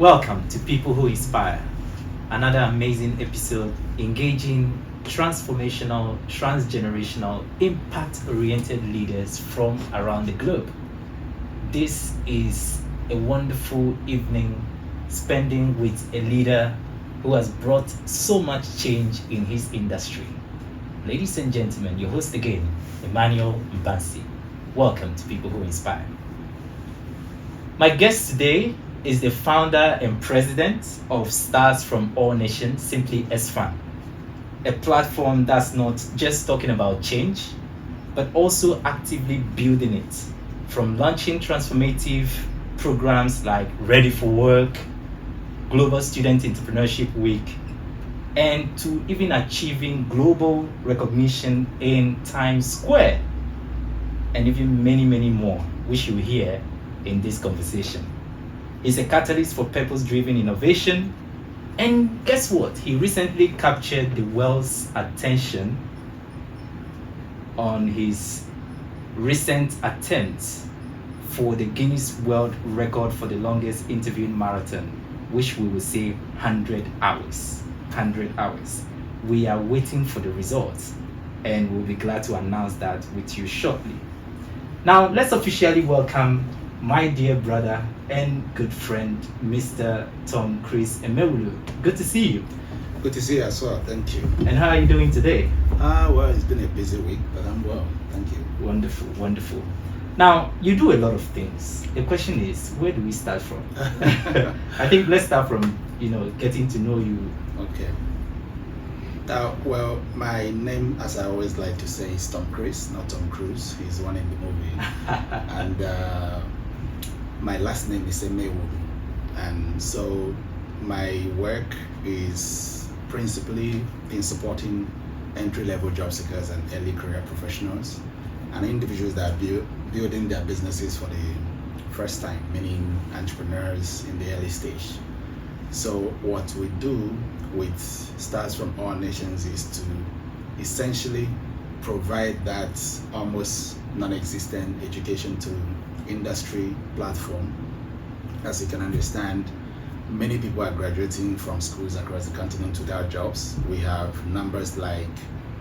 Welcome to People Who Inspire, another amazing episode engaging transformational, transgenerational, impact oriented leaders from around the globe. This is a wonderful evening spending with a leader who has brought so much change in his industry. Ladies and gentlemen, your host again, Emmanuel Mbansi. Welcome to People Who Inspire. My guest today is the founder and president of Stars from All Nations, simply SFAN, a platform that's not just talking about change, but also actively building it, from launching transformative programs like Ready for Work, Global Student Entrepreneurship Week, and to even achieving global recognition in Times Square, and even many, many more, which you will hear in this conversation. He's a catalyst for purpose-driven innovation. And guess what? He recently captured the world's attention on his recent attempt for the Guinness World Record for the longest interviewing marathon, which we will say 100 hours. 100 hours. We are waiting for the results, and we'll be glad to announce that with you shortly. Now, let's officially welcome my dear brother and good friend, Mr. Tom Chris Emewulu. Good to see you. Good to see you as well, thank you. And how are you doing today? Well, it's been a busy week, but I'm well, thank you. Wonderful, wonderful. Now, you do a lot of things. The question is, where do we start from? I think let's start from, getting to know you. Okay. Well, my name, as I always like to say, is Tom Chris, not Tom Cruise. He's the one in the movie. And my last name is Emewulu. And so my work is principally in supporting entry-level job seekers and early career professionals and individuals that are building their businesses for the first time, meaning entrepreneurs in the early stage. So what we do with Stars from All Nations is to essentially provide that almost non-existent education to industry platform. As you can understand, many people are graduating from schools across the continent without jobs. We have numbers like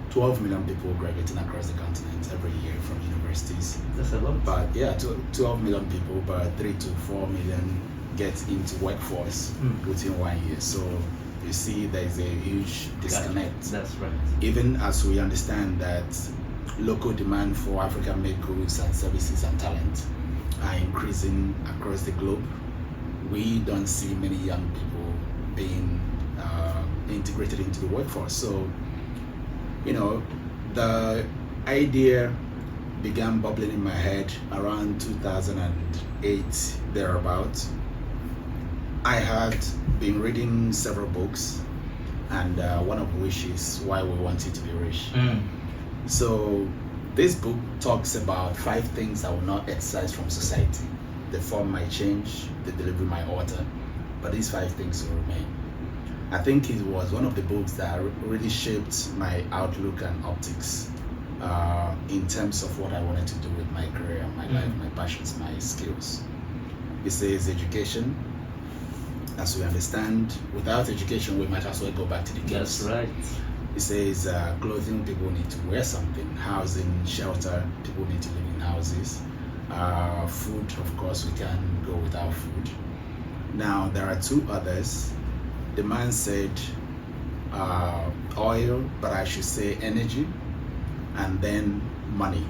12 million people graduating across the continent every year from universities. That's a lot. But yeah, 12 million people, but 3 to 4 million get into workforce within 1 year. So you see there is a huge disconnect. That's right. Even as we understand that local demand for African-made goods and services and talent are increasing across the globe, we don't see many young people being integrated into the workforce. So, the idea began bubbling in my head around 2008, thereabout. I had been reading several books, and one of which is Why We Wanted to Be Rich. So this book talks about 5 things I will not exercise from society. The form might change, the delivery might alter, but these 5 things will remain. I think it was one of the books that really shaped my outlook and optics in terms of what I wanted to do with my career, my life, my passions, my skills. It says education. As we understand, without education, we might as well go back to the caves. That's right. It says clothing, people need to wear something. Housing, shelter, people need to live in houses. Food, of course, we can't go without food. Now, there are 2 others. The man said oil, but I should say energy, and then money.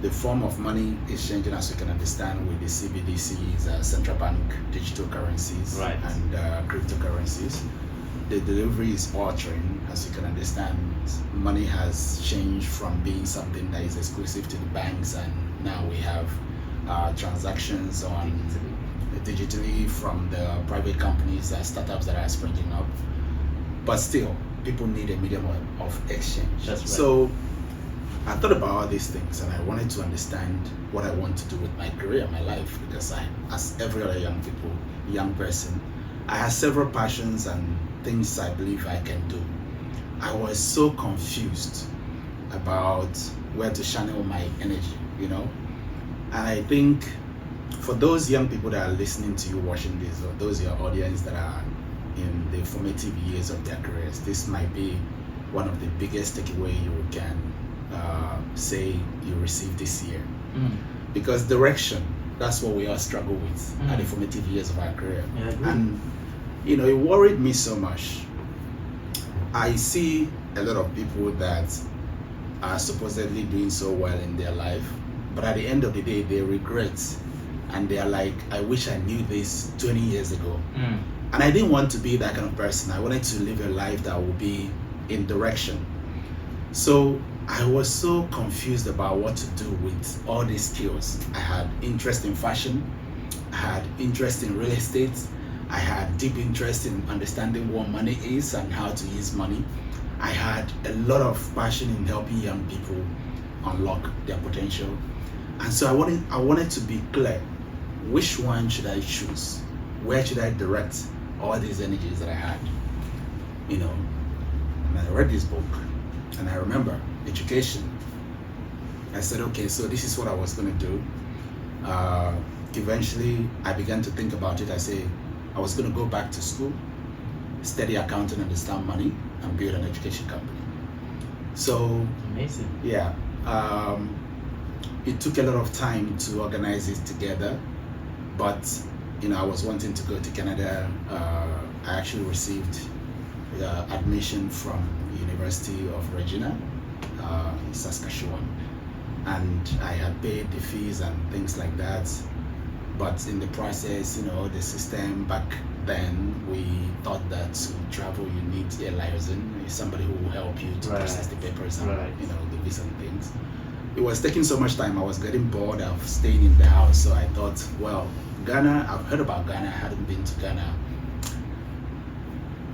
The form of money is changing, as you can understand, with the CBDCs, central bank digital currencies, right, and cryptocurrencies. The delivery is altering, as you can understand. Money has changed from being something that is exclusive to the banks, and now we have transactions on digitally from the private companies and startups that are springing up. But still, people need a medium of exchange. That's right. So I thought about all these things, and I wanted to understand what I want to do with my career, my life, because as every other young person, I have several passions and things I believe I can do. I was so confused about where to channel my energy, And I think for those young people that are listening to you, watching this, or those your audience that are in the formative years of their careers, this might be one of the biggest takeaway you can say you received this year. Because direction, that's what we all struggle with at the formative years of our career. And you know, it worried me so much. I see a lot of people that are supposedly doing so well in their life, but at the end of the day they regret, and they are like, I wish I knew this 20 years ago. And I didn't want to be that kind of person. I wanted to live a life that would be in direction. So I was so confused about what to do with all these skills. I had interest in fashion, I had interest in real estate, I had deep interest in understanding what money is and how to use money. I had a lot of passion in helping young people unlock their potential. And so I wanted to be clear, which one should I choose? Where should I direct all these energies that I had? You know, and I read this book, and I remember education. I said, okay, so this is what I was going to do. Eventually, I began to think about it. I said, I was going to go back to school, study accounting, understand money, and build an education company. So, amazing. Yeah. It took a lot of time to organize it together, but you know, I was wanting to go to Canada. I actually received admission from University of Regina in Saskatchewan, and I had paid the fees and things like that. But in the process, you know, the system back then, we thought that to travel you need a liaison, somebody who will help you to process the papers and you know, the visa and things. It was taking so much time. I was getting bored of staying in the house, so I thought, well, Ghana, I've heard about Ghana, I hadn't been to Ghana.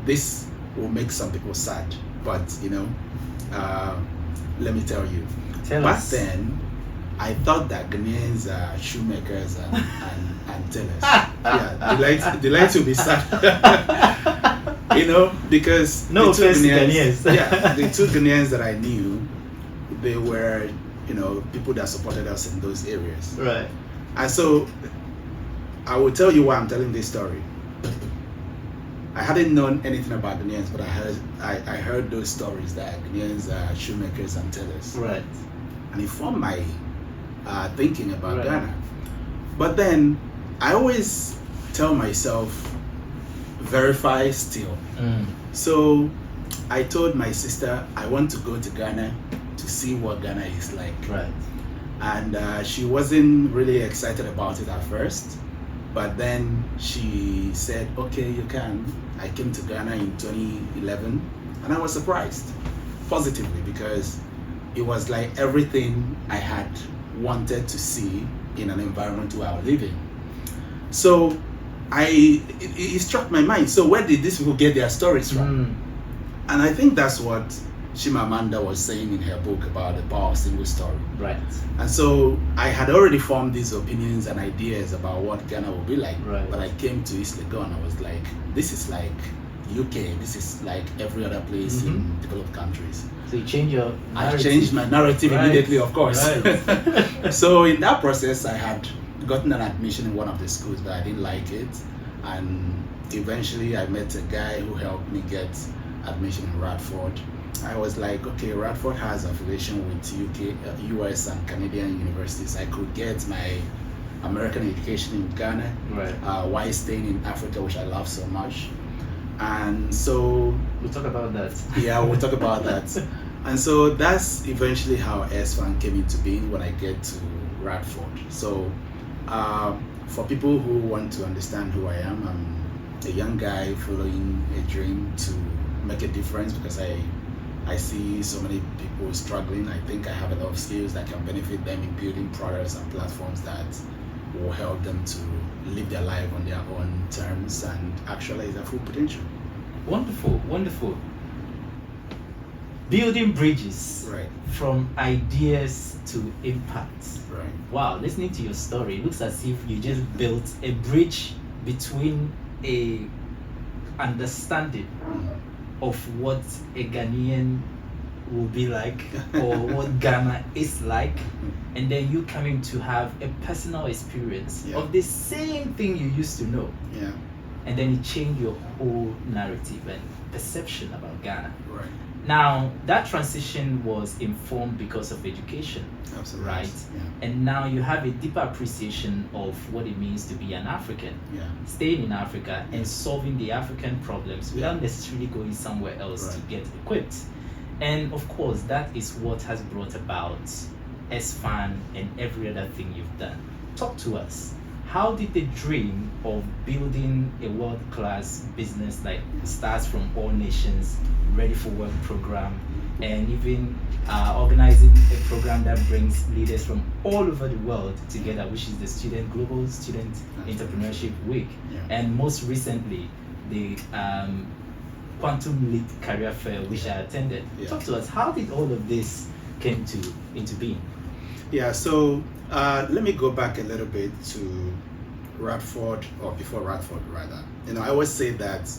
This will make some people sad, but you know, let me tell you. Back then, I thought that Ghanaians are shoemakers and tailors. Yeah, they like to be sad. You know, because no offense to Ghanaians. Yeah, the two Ghanaians that I knew, they were, you know, people that supported us in those areas. Right. And so I will tell you why I'm telling this story. I hadn't known anything about Ghanaians, but I heard those stories that Ghanaians are shoemakers and tailors. Right. And it formed my thinking about Ghana. But then I always tell myself, verify still. So I told my sister I want to go to Ghana to see what Ghana is like. Right. And she wasn't really excited about it at first, but then she said, okay, you can. I came to Ghana in 2011, and I was surprised positively, because it was like everything I had wanted to see in an environment where I was living. So it struck my mind. So where did these people get their stories from? And I think that's what Chimamanda was saying in her book about the power of single story. Right. And so I had already formed these opinions and ideas about what Ghana would be like. Right. But I came to East Legon and I was like, this is like UK, this is like every other place in developed countries. So you change your narrative. I changed my narrative immediately, of course. Right. So in that process, I had gotten an admission in one of the schools, but I didn't like it. And eventually I met a guy who helped me get admission in Radford. I was like, okay, Radford has affiliation with UK, US and Canadian universities. I could get my American education in Ghana, while staying in Africa, which I love so much. And so we'll talk about that. Yeah, we'll talk about that. And so that's eventually how SFAN came into being when I get to Radford. So for people who want to understand who I am, I'm a young guy following a dream to make a difference, because I see so many people struggling. I think I have a lot of skills that can benefit them in building products and platforms that will help them to live their life on their own terms and actualize their full potential. Wonderful, wonderful. Building bridges from ideas to impact. Right. Wow, listening to your story, it looks as if you just built a bridge between a understanding of what a Ghanaian will be like, or what Ghana is like, and then you coming to have a personal experience of the same thing you used to know. Yeah. And then it changed your whole narrative and perception about Ghana. Right. Now, that transition was informed because of education. Absolutely. Right? Yeah. And now you have a deeper appreciation of what it means to be an African. Yeah. Staying in Africa and solving the African problems without necessarily going somewhere else to get equipped. And of course, that is what has brought about S-Fan and every other thing you've done. Talk to us. How did the dream of building a world-class business like Stars from All Nations, Ready for Work program, and even organizing a program that brings leaders from all over the world together, which is the Global Student Entrepreneurship Week, and most recently the Quantum Leap Career Fair, which I attended. Talk to us. How did all of this came into being? Yeah, so let me go back a little bit to Radford, or before Radford rather. I always say that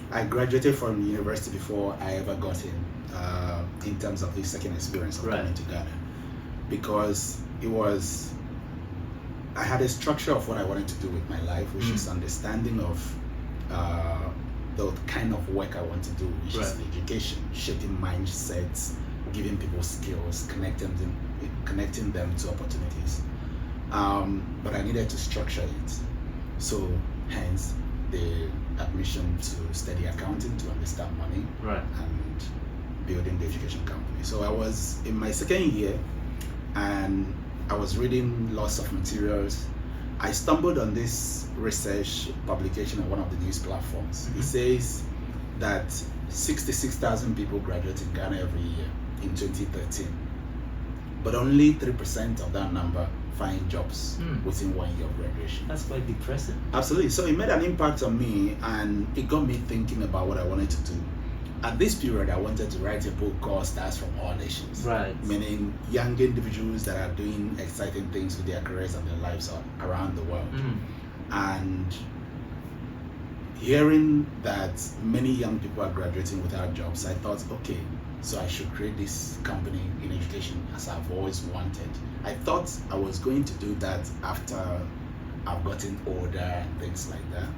I graduated from university before I ever got in terms of the second experience of coming to Ghana, because I had a structure of what I wanted to do with my life, which is understanding of the kind of work I want to do, which is education, shaping mindsets, giving people skills, connecting them to opportunities. But I needed to structure it. So hence the admission to study accounting to understand money and building the education company. So I was in my second year and I was reading lots of materials. I stumbled on this research publication on one of the news platforms. It says that 66,000 people graduate in Ghana every year in 2013, but only 3% of that number find jobs within 1 year of graduation. That's quite depressing. Absolutely. So it made an impact on me, and it got me thinking about what I wanted to do. At this period, I wanted to write a book called Stars from All Nations, meaning young individuals that are doing exciting things with their careers and their lives around the world. And hearing that many young people are graduating without jobs, I thought, okay, so I should create this company in education as I've always wanted. I thought I was going to do that after I've gotten older and things like that.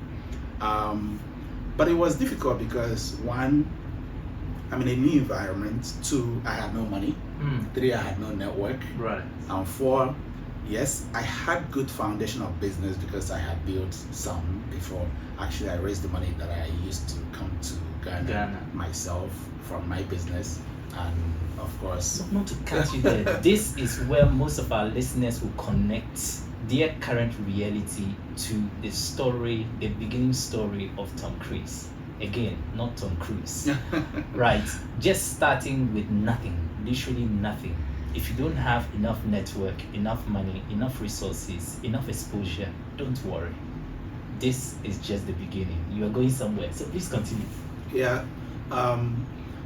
But it was difficult because one, I'm in a new environment. Two, I had no money. Three, I had no network. And four, yes, I had good foundation of business because I had built some before. Actually, I raised the money that I used to come to Ghana myself from my business, and of course, not to cut you there. This is where most of our listeners will connect their current reality to the story, the beginning story of Tom Cruise. Again, not Tom Cruise. Just starting with nothing, literally nothing. If you don't have enough network, enough money, enough resources, enough exposure, don't worry. This is just the beginning. You are going somewhere. So please continue. Yeah.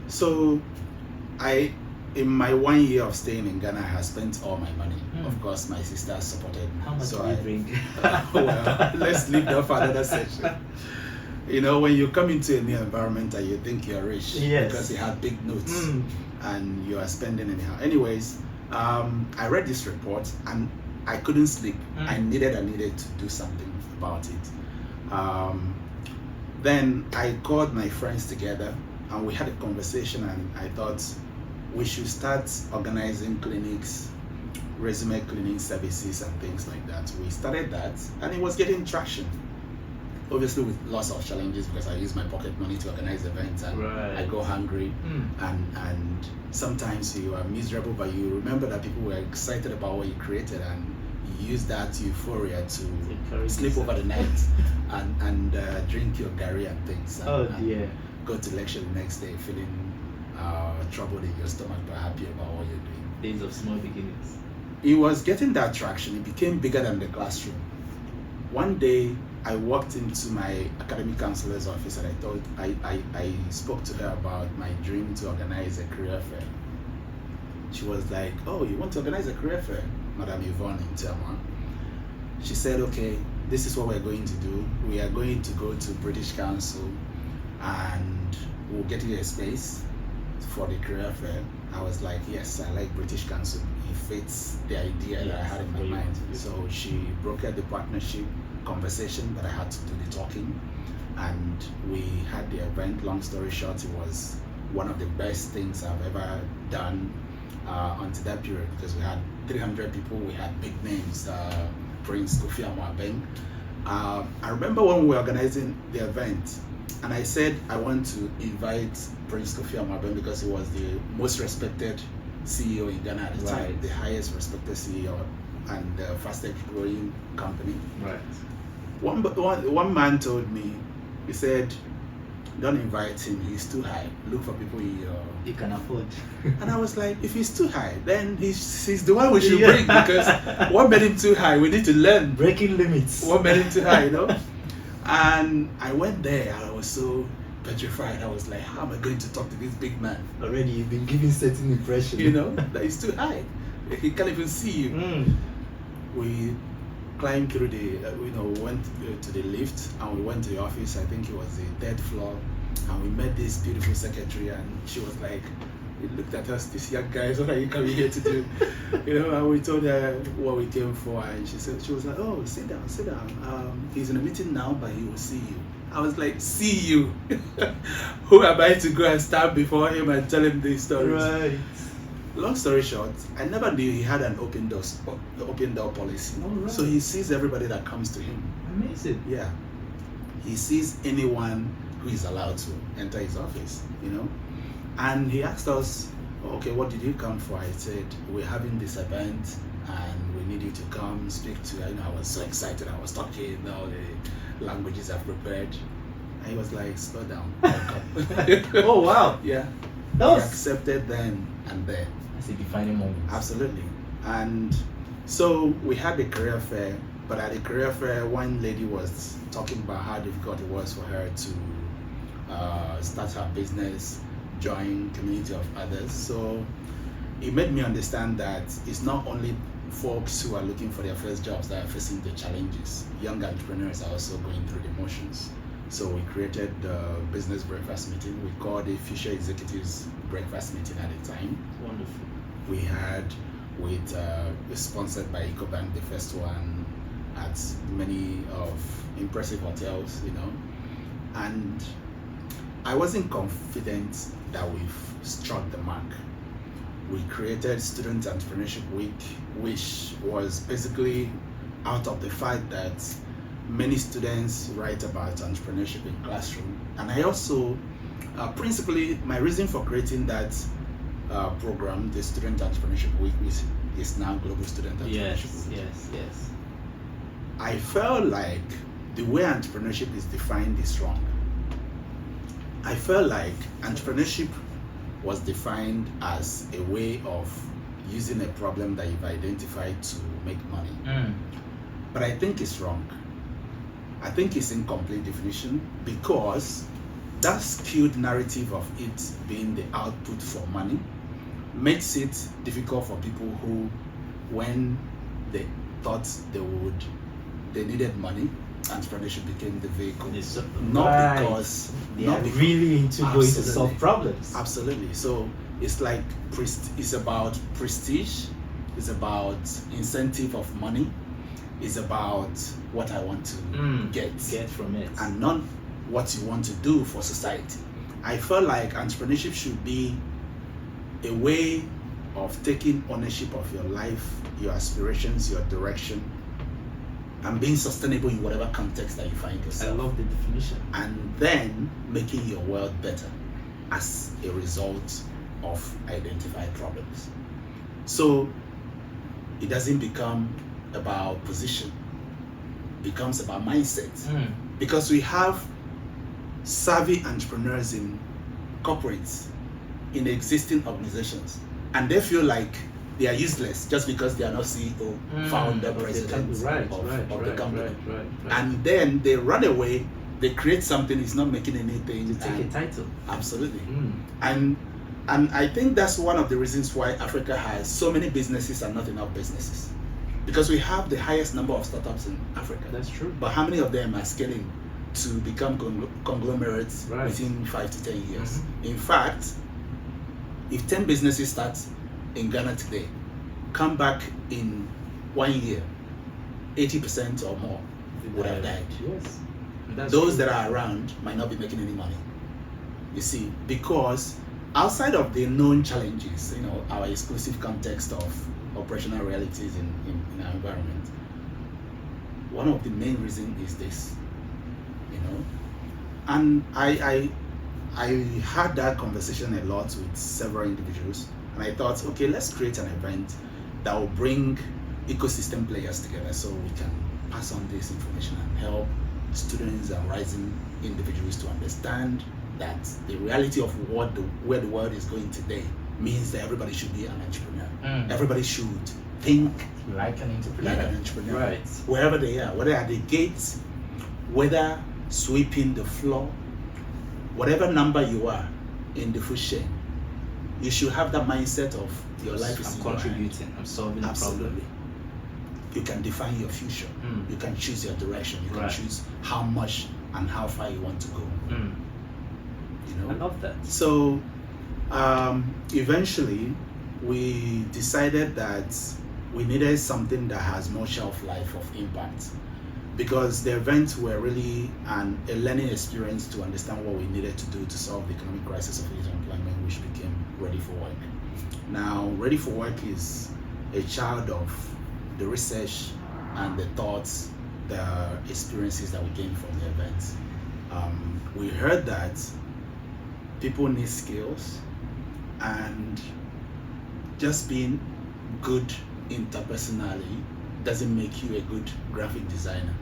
So in my 1 year of staying in Ghana, I had spent all my money. Of course, my sister supported me. How much do you bring? Well, let's leave that for another session. When you come into a new environment and you think you're rich because you have big notes and you are spending anyhow. Anyways, I read this report and I couldn't sleep. I needed to do something about it. Then I called my friends together and we had a conversation, and I thought we should start organizing clinics, resume cleaning services and things like that. We started that and it was getting traction. Obviously with lots of challenges because I use my pocket money to organize events and I go hungry and sometimes you are miserable, but you remember that people were excited about what you created and you use that euphoria to sleep over the night and drink your gari and things and go to lecture the next day feeling troubled in your stomach but happy about what you're doing. Days of small beginnings. It was getting that traction. It became bigger than the classroom. One day I walked into my academic counselor's office and I spoke to her about my dream to organize a career fair. She was like, "Oh, you want to organize a career fair, Madam Yvonne in Tiamat?" She said, "Okay, this is what we're going to do. We are going to go to British Council and we'll get you a space for the career fair I was like, yes, I like British Council. It fits the idea that I had in my mind. So she brokered the partnership conversation, but I had to do the talking. And we had the event. Long story short, it was one of the best things I've ever done until that period, because we had 300 people. We had big names, Prince Kofi Amwabeng. I remember when we were organizing the event, and I said I want to invite Prince Kofi Amwabeng because he was the most respected CEO in Ghana at the time, the highest respected CEO and the fastest growing company. Right. One man told me, he said, don't invite him, he's too high. Look for people he can afford. And I was like, if he's too high, then he's the one we should bring, because what made him too high? We need to learn. Breaking limits. What made him too high, you know? And I went there and I was so petrified. I was like, how am I going to talk to this big man? Already you've been giving certain impression. You know, that he's too high. He can't even see you. We climbed through the, went to the lift, and we went to the office. I think it was the 3rd floor, and we met this beautiful secretary, and she was like, we looked at us, these young guys, what are you coming here to do? And we told her what we came for, and she was like, oh, sit down. He's in a meeting now, but he will see you. I was like, see you? Who am I to go and stand before him and tell him these stories? Right. Long story short, I never knew he had an open door policy. Oh, right. So he sees everybody that comes to him. Amazing. Yeah. He sees anyone who is allowed to enter his office, And he asked us, okay, what did you come for? I said, we're having this event and we need you to come speak to, I was so excited. I was talking all the languages I've prepared. And he was like, slow down. Oh, wow. Yeah. He accepted then and there. That's a defining moment. Absolutely. And so we had the career fair, but at the career fair, one lady was talking about how difficult it was for her to start her business, join community of others. So it made me understand that it's not only folks who are looking for their first jobs that are facing the challenges. Young entrepreneurs are also going through the motions. So we created the business breakfast meeting. We called it Future Executives Breakfast Meeting at the time. Wonderful. We had sponsored by EcoBank, the first one, at many of impressive hotels, And I wasn't confident that we've struck the mark. We created Student Entrepreneurship Week, which was basically out of the fact that many students write about entrepreneurship in classroom. And I also, principally, my reason for creating that program, the Student Entrepreneurship Week, is now Global Student Entrepreneurship Week. Yes. I felt like the way entrepreneurship is defined is wrong. I felt like entrepreneurship was defined as a way of using a problem that you've identified to make money. But I think it's wrong. I think it's incomplete definition, because that skewed narrative of it being the output for money makes it difficult for people who, when they thought they needed money, entrepreneurship became the vehicle. Not because they are really into going to solve problems. Absolutely. So it's like it's about prestige, it's about incentive of money, it's about what I want to get from it, and not what you want to do for society. I feel like entrepreneurship should be a way of taking ownership of your life, your aspirations, your direction, and being sustainable in whatever context that you find yourself. I love the definition. And then making your world better as a result of identified problems. So it doesn't become about position, it becomes about mindset. Because we have savvy entrepreneurs in corporates, in existing organizations, and they feel like they are useless just because they are not CEO, founder, president of the company. Right. And then they run away, they create something, it's not making anything. To take a title. Absolutely. And I think that's one of the reasons why Africa has so many businesses and not enough businesses. Because we have the highest number of startups in Africa. That's true. But how many of them are scaling to become conglomerates within 5 to 10 years? In fact, If 10 businesses start in Ghana today, come back in 1 year, 80% or more would have died. Yes. Those that are around might not be making any money. You see, because outside of the known challenges, our exclusive context of operational realities in our environment, one of the main reasons is this, and I had that conversation a lot with several individuals, and I thought, okay, let's create an event that will bring ecosystem players together so we can pass on this information and help students and rising individuals to understand that the reality of where the world is going today means that everybody should be an entrepreneur. Everybody should think like an entrepreneur. Right. Wherever they are, whether at the gates, whether sweeping the floor, whatever number you are in the food chain, you should have that mindset of your life is contributing, I'm solving a problem. You can define your future. You can choose your direction. You can choose how much and how far you want to go. I love that. So eventually we decided that we needed something that has more shelf life of impact, because the events were really a learning experience to understand what we needed to do to solve the economic crisis of youth employment, which became Ready for Work. Now, Ready for Work is a child of the research and the thoughts, the experiences that we gained from the events. We heard that people need skills, and just being good interpersonally doesn't make you a good graphic designer.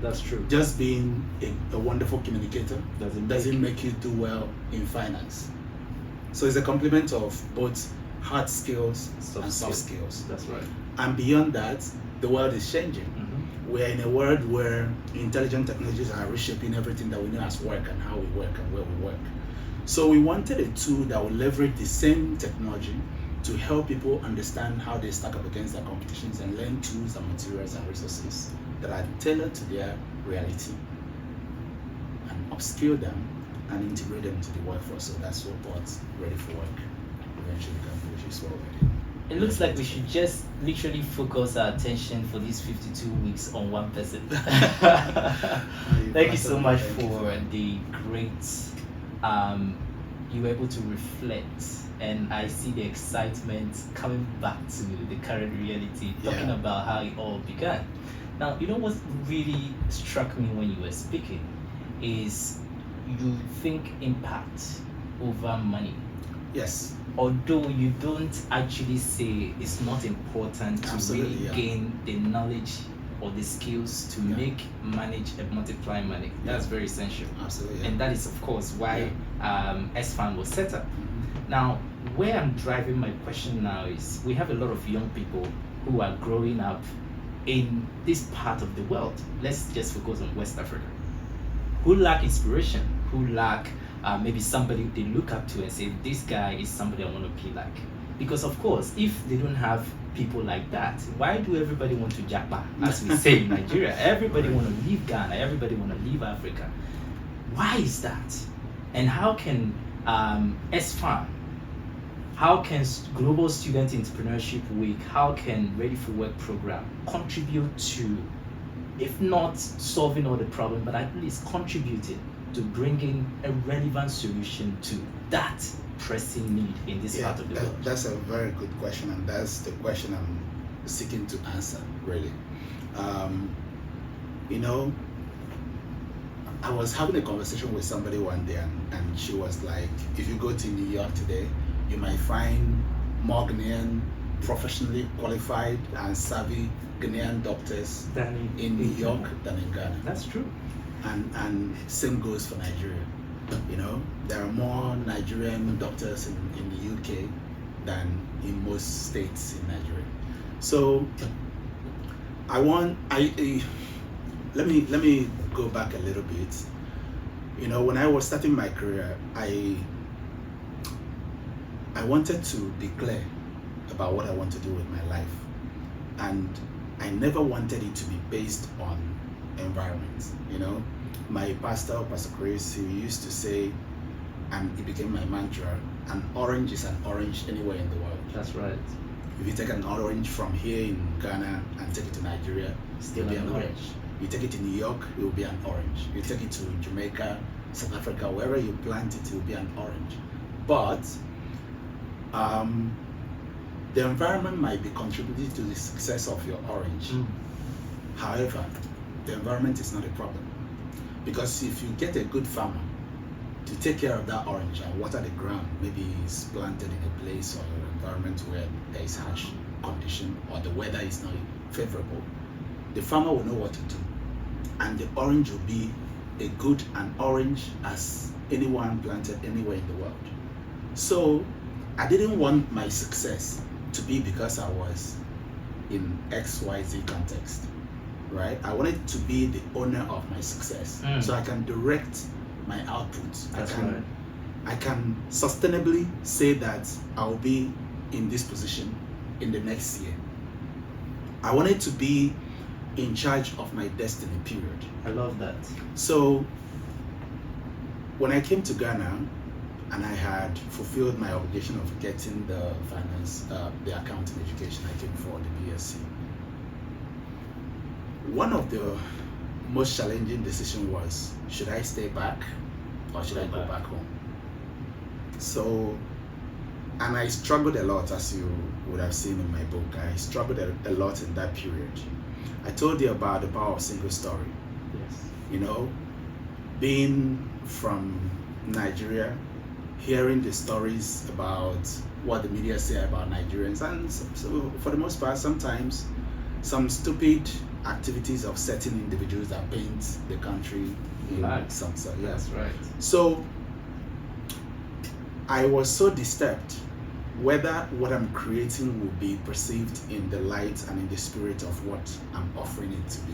That's true. Just being a wonderful communicator doesn't make you do well in finance. So it's a complement of both hard skills and soft skills. That's right. And beyond that, the world is changing. We're in a world where intelligent technologies are reshaping everything that we know as work and how we work and where we work. So we wanted a tool that would leverage the same technology to help people understand how they stack up against their competitions and learn tools and materials and resources that are tailored to their reality, and upskill them and integrate them into the workforce. So that's what brought Ready for Work eventually came, which is what we did. It looks like we should just literally focus our attention for these 52 weeks on one person. Thank you so much for the great, you were able to reflect, and I see the excitement coming back to the current reality, talking about how it all began. Now, what really struck me when you were speaking is you think impact over money. Yes. Although you don't actually say it's not important to really gain the knowledge or the skills to manage and multiply money. That's very essential. Absolutely. And that is, of course, why SFAN was set up. Now, where I'm driving my question now is we have a lot of young people who are growing up in this part of the world. Let's just focus on West Africa, who lack inspiration, who lack maybe somebody they look up to and say, this guy is somebody I want to be like. Because of course, if they don't have people like that, why do everybody want to japa, as we say in Nigeria? Everybody want to leave Ghana, everybody want to leave Africa. Why is that? And how can SFAN, how can Global Student Entrepreneurship Week, how can Ready for Work program contribute to, if not solving all the problem, but at least contributing to bringing a relevant solution to that pressing need in this part of the world? That's a very good question, and that's the question I'm seeking to answer, really. I was having a conversation with somebody one day, and she was like, if you go to New York today, you might find more Ghanaian professionally qualified and savvy Ghanaian doctors in New York than in Ghana. That's true. And same goes for Nigeria. There are more Nigerian doctors in the UK than in most states in Nigeria. So let me go back a little bit. When I was starting my career, I wanted to be clear about what I want to do with my life, and I never wanted it to be based on environment. My pastor, Pastor Chris, he used to say, and it became my mantra, an orange is an orange anywhere in the world. That's right. If you take an orange from here in Ghana and take it to Nigeria, Still it'll be an an orange. orange. You take it to New York, it will be an orange. You take it to Jamaica, South Africa, wherever you plant it, it will be an orange. But the environment might be contributing to the success of your orange. However, the environment is not a problem. Because if you get a good farmer to take care of that orange and water the ground, maybe it's planted in a place or an environment where there is harsh condition or the weather is not favorable, the farmer will know what to do. And the orange will be a good an orange as anyone planted anywhere in the world. So I didn't want my success to be because I was in XYZ context, right? I wanted to be the owner of my success, so I can direct my output. I can sustainably say that I'll be in this position in the next year. I wanted to be in charge of my destiny, period. I love that. So when I came to Ghana and I had fulfilled my obligation of getting the finance, the accounting education, I came for the BSc. One of the most challenging decisions was, should I stay back or should I go back home? So, and I struggled a lot, as you would have seen in my book. I struggled a lot in that period. I told you about the power of single story. Yes. You know, being from Nigeria, hearing the stories about what the media say about Nigerians, and so for the most part, sometimes some stupid activities of certain individuals that paint the country in some sort. Yeah. That's right. So I was so disturbed whether what I'm creating will be perceived in the light and in the spirit of what I'm offering it to be.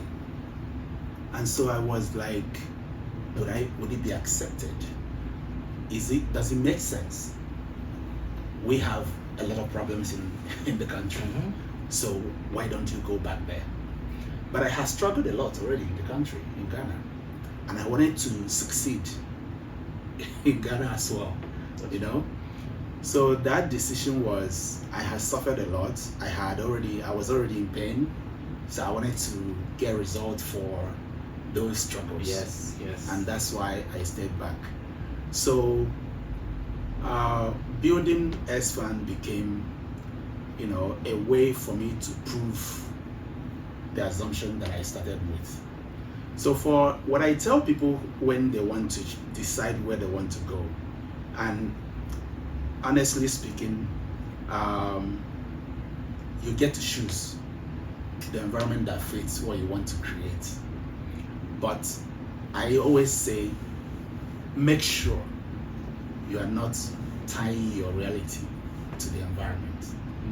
And so I was like, would it be accepted? Does it make sense? We have a lot of problems in the country. So why don't you go back there? But I had struggled a lot already in the country, in Ghana. And I wanted to succeed in Ghana as well, you know? So that decision was, I had suffered a lot. I was already in pain. So I wanted to get results for those struggles. Yes, yes. And that's why I stayed back. So building S-Fan became, you know, a way for me to prove the assumption that I started with. So for what I tell people when they want to decide where they want to go, and honestly speaking, you get to choose the environment that fits what you want to create. But I always say, make sure you are not tying your reality to the environment.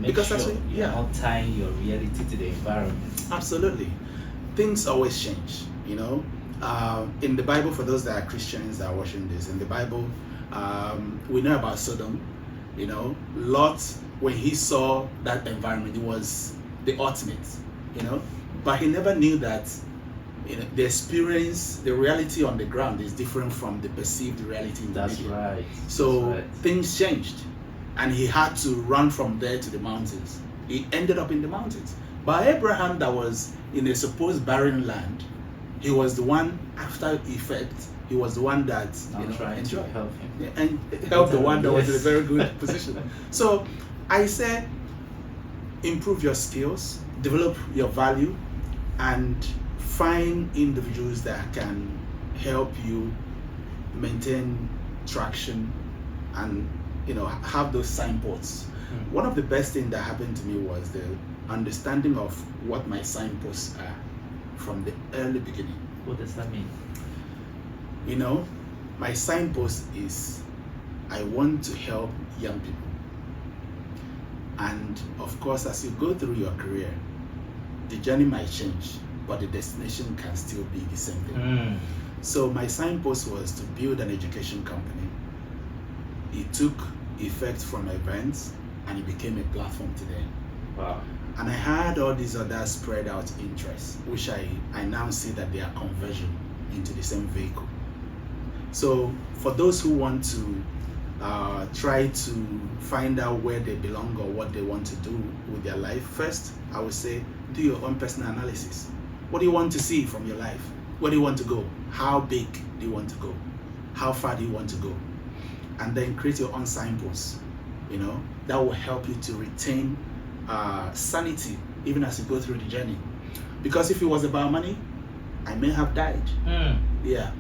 Because sure you're not tying your reality to the environment. Absolutely. Things always change, you know. In the Bible, for those that are Christians that are watching this, in the Bible, we know about Sodom, you know. Lot, when he saw that environment, it was the ultimate, you know. But he never knew that, you know, the experience, the reality on the ground is different from the perceived reality in the That's media. right. So That's right. things changed, and he had to run from there to the mountains. He ended up in the mountains. But Abraham, that was in a supposed barren land, he was the one, after effect, he was the one that trying to help him. Yeah, and help the one that was in a very good position. So I say, improve your skills, develop your value, and find individuals that can help you maintain traction and, you know, have those signposts. One of the best things that happened to me was the understanding of what my signposts are from the early beginning. What does that mean? You know, my signpost is, I want to help young people. And of course, as you go through your career, the journey might change, but the destination can still be the same thing. So my signpost was to build an education company. It took effect from events, and it became a platform today. Wow. And I had all these other spread out interests, which I now see that they are conversion into the same vehicle. So for those who want to try to find out where they belong or what they want to do with their life. First, I would say do your own personal analysis. What do you want to see from your life? Where do you want to go? How big do you want to go? How far do you want to go? And then create your own signposts. That will help you to retain sanity even as you go through the journey. Because if it was about money, I may have died. Yeah.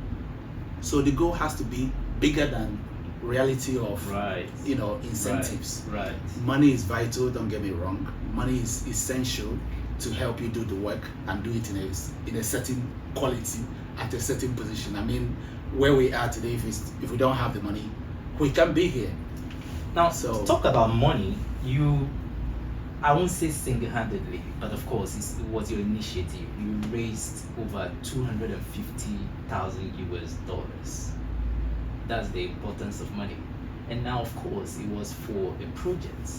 So the goal has to be bigger than reality of incentives. Right. Money is vital, don't get me wrong. Money is essential to help you do the work and do it in a certain quality at a certain position. I mean, where we are today, if we don't have the money, we can't be here. Now, talk about money. I won't say single-handedly, but of course, it was your initiative. You raised over $250,000. That's the importance of money. And now, of course, it was for a project.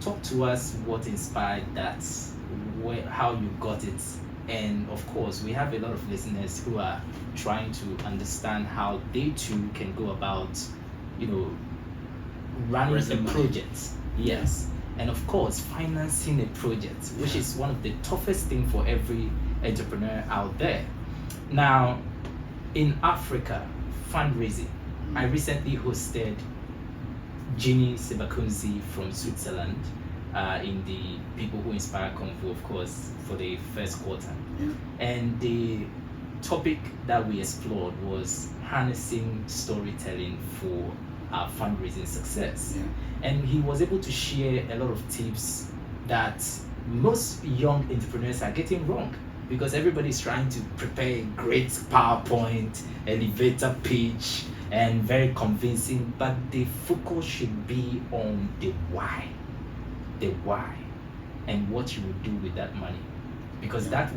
Talk to us what inspired that, how you got it. And of course, we have a lot of listeners who are trying to understand how they too can go about, running a project. Yes. And of course, financing a project, which is one of the toughest things for every entrepreneur out there. Now, in Africa, fundraising, I recently hosted Ginny Sebakunzi from Switzerland in the People Who Inspire Convo, of course, for the first quarter. And the topic that we explored was harnessing storytelling for our fundraising success. And he was able to share a lot of tips that most young entrepreneurs are getting wrong, because everybody's trying to prepare a great PowerPoint, elevator pitch, and very convincing, but the focus should be on the why, and what you will do with that money, because that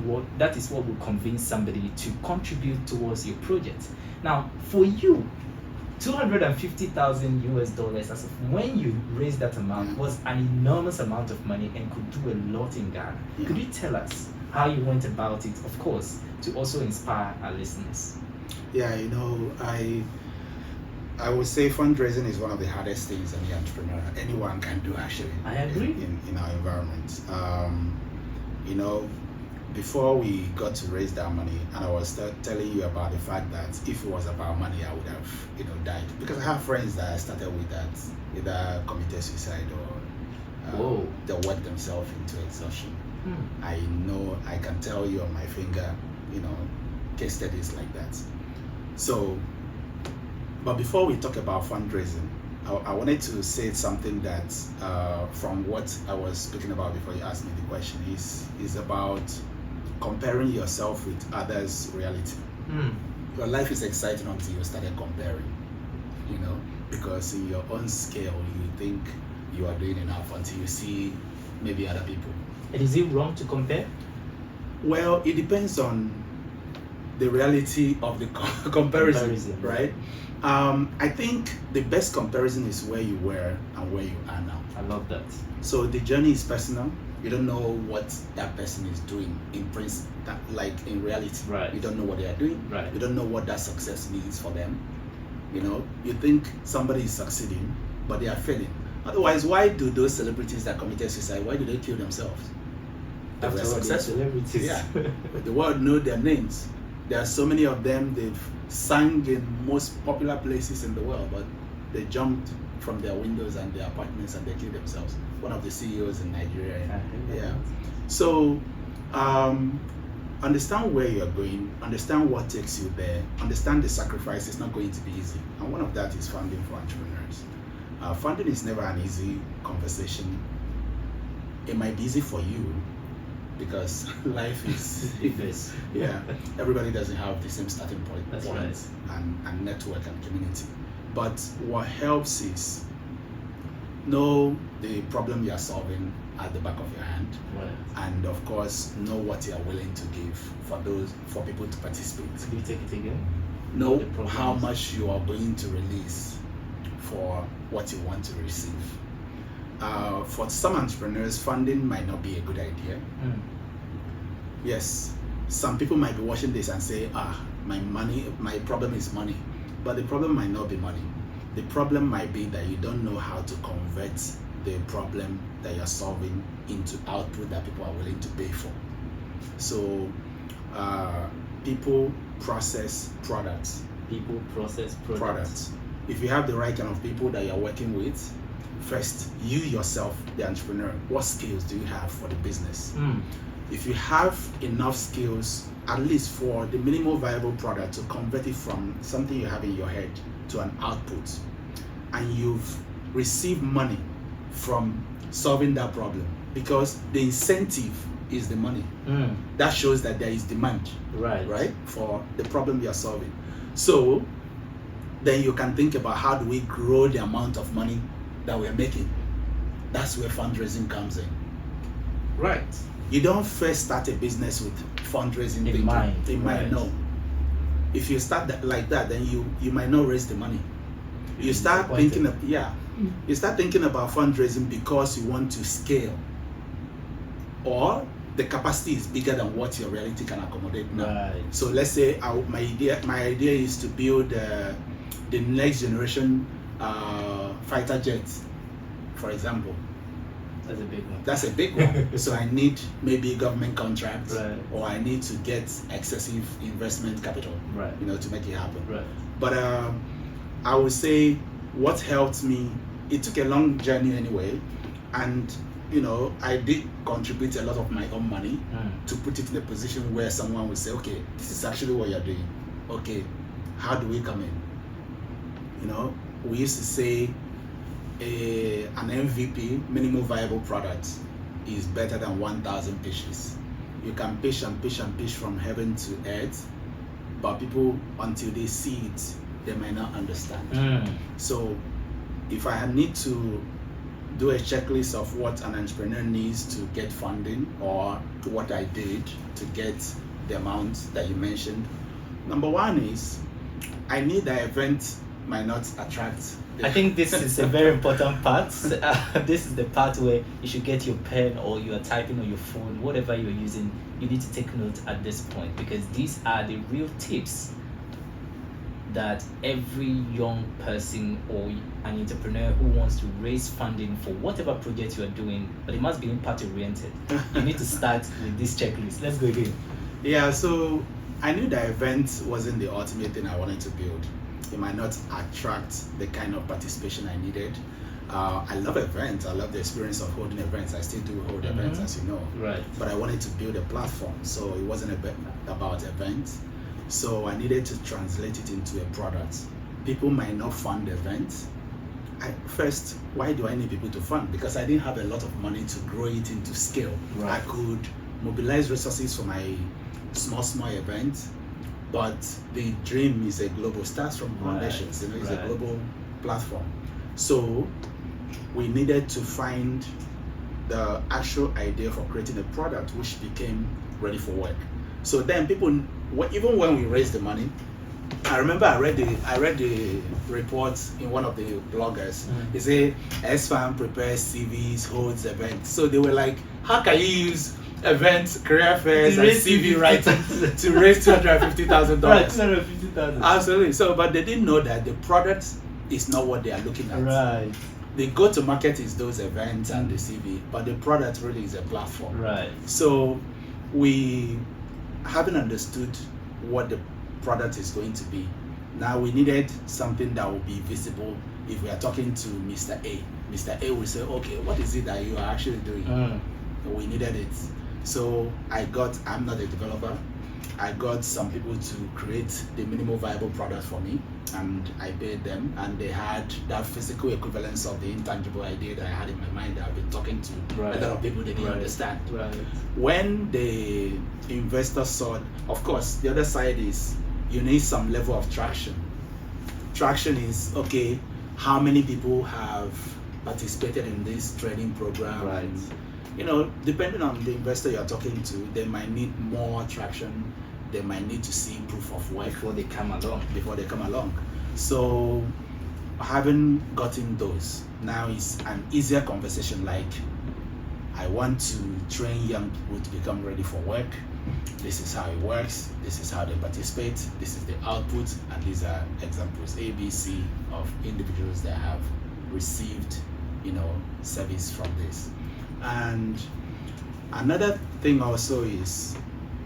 is what will convince somebody to contribute towards your project. Now, for you, $250,000 as of when you raised that amount was an enormous amount of money and could do a lot in Ghana. Could you tell us how you went about it, of course, to also inspire our listeners? I would say fundraising is one of the hardest things any entrepreneur, anyone can do actually. I agree. In our environment. Before we got to raise that money, and I was telling you about the fact that if it was about money, I would have, died. Because I have friends that I started with that either committed suicide or they worked themselves into exhaustion. I know, I can tell you on my finger, case studies like that. So, but before we talk about fundraising, I wanted to say something that from what I was speaking about before you asked me the question is about comparing yourself with others' reality. Your life is exciting until you started comparing, because in your own scale, you think you are doing enough until you see maybe other people. And is it wrong to compare? Well, it depends on the reality of the comparison, right? I think the best comparison is where you were and where you are now. I love that. So the journey is personal. You don't know what that person is doing in in reality. Right. You don't know what they are doing. Right. You don't know what that success means for them. You think somebody is succeeding, but they are failing. Otherwise, why do those celebrities that committed suicide, why do they kill themselves? They were successful. Celebrities. Yeah. The world know their names. There are so many of them. They've sung in most popular places in the world, but they jumped from their windows and their apartments and they killed themselves. One of the CEOs in Nigeria. Yeah. So understand where you're going, understand what takes you there, understand the sacrifice. It's not going to be easy. And one of that is funding for entrepreneurs. Funding is never an easy conversation. It might be easy for you because life is everybody doesn't have the same starting point. That's right. And network and community. But what helps is know the problem you are solving at the back of your hand, and of course know what you are willing to give for people to participate. Can you take it again? Know how much you are going to release for what you want to receive. For some entrepreneurs, funding might not be a good idea. Yes, some people might be watching this and say, my problem is money. But the problem might not be money. The problem might be that you don't know how to convert the problem that you're solving into output that people are willing to pay for. So people process products. People process products. If you have the right kind of people that you're working with, first, you yourself, the entrepreneur, what skills do you have for the business? If you have enough skills, at least for the minimal viable product, to convert it from something you have in your head to an output, and you've received money from solving that problem, because the incentive is the money. That shows that there is demand, right, for the problem you're solving. So then you can think about, how do we grow the amount of money that we're making? That's where fundraising comes in. Right. You don't first start a business with fundraising in mind. No. If you start like that, then you might not raise the money. You start thinking of, you start thinking about fundraising because you want to scale, or the capacity is bigger than what your reality can accommodate now. Right. So let's say my idea is to build the next generation fighter jet, for example. That's a big one. That's a big one. So I need maybe government contracts, right, or I need to get excessive investment capital, right, to make it happen. Right. But I would say what helped me, it took a long journey anyway, and I did contribute a lot of my own money to put it in a position where someone would say, okay, this is actually what you're doing. Okay, how do we come in? We used to say an MVP, minimum viable product, is better than 1,000 pitches. You can pitch and pitch and pitch from heaven to earth, but people, until they see it, they might not understand. So if I need to do a checklist of what an entrepreneur needs to get funding, or what I did to get the amount that you mentioned, number one is, I need the event might not attract. I think this is a very important part. This is the part where you should get your pen, or you are typing on your phone, whatever you're using. You need to take note at this point, because these are the real tips that every young person or an entrepreneur who wants to raise funding for whatever project you are doing, but it must be impact oriented. You need to start with this checklist. Let's go again. Yeah, so I knew the event wasn't the ultimate thing I wanted to build. It might not attract the kind of participation I needed. I love events. I love the experience of holding events. I still do hold events, as you know. Right. But I wanted to build a platform, so it wasn't about events. So I needed to translate it into a product. People might not fund events. First, why do I need people to fund? Because I didn't have a lot of money to grow it into scale. Right. I could mobilize resources for my small events, but the dream is a global, starts from foundations. It's a global platform. So we needed to find the actual idea for creating a product which became ready for work. So then people, even when we raised the money, I remember I read the report in one of the bloggers. They say S-Farm prepares CVs, holds events. So they were like, how can you use events, career fairs, and CV writing to raise $250,000? Right, $250,000. Absolutely. So, but they didn't know that the product is not what they are looking at. Right. The go-to-market is those events and the CV, but the product really is a platform. Right. So we haven't understood what the product is going to be. Now we needed something that will be visible. If we are talking to Mr. A, Mr. A will say, okay, what is it that you are actually doing? We needed it. So I'm not a developer. I got some people to create the minimal viable product for me, and I paid them, and they had that physical equivalence of the intangible idea that I had in my mind that I've been talking to a lot of people they didn't understand. Right. When the investors saw, of course, the other side is you need some level of traction. Traction is, okay, how many people have participated in this training program? Right. And, depending on the investor you're talking to, they might need more traction. They might need to see proof of work before they come along. So having gotten those, now it's an easier conversation. Like, I want to train young people to become ready for work. This is how it works. This is how they participate. This is the output, and these are examples A, B, C of individuals that have received, service from this. And another thing also is,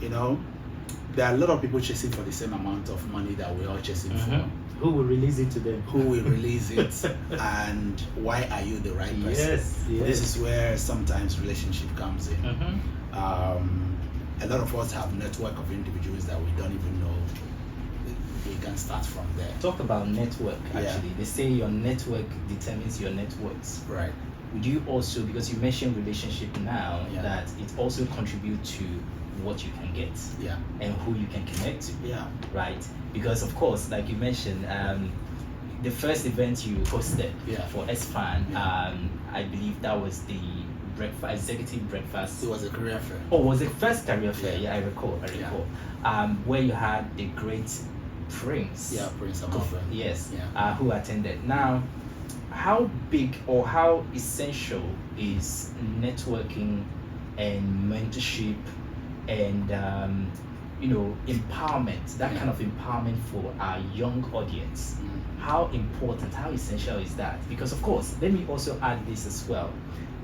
there are a lot of people chasing for the same amount of money that we're all chasing for. Who will release it to them? Who will release it? And why are you the right person? Yes. This is where sometimes relationship comes in. A lot of us have network of individuals that we don't even know. We can start from there. Talk about network, actually. They say your network determines your net worth. Right. Would you also, because you mentioned relationship now, that it also contributes to what you can get and who you can connect to, right? Because of course, like you mentioned, the first event you hosted for SFAN, I believe that was the executive breakfast. It was a career fair. Oh, was it first career fair? I recall. Where you had the great Prince. Prince Amaka. Yes. Who attended. Now, how big or how essential is networking and mentorship and empowerment, that kind of empowerment for our young audience? How important, how essential is that? Because of course, let me also add this as well.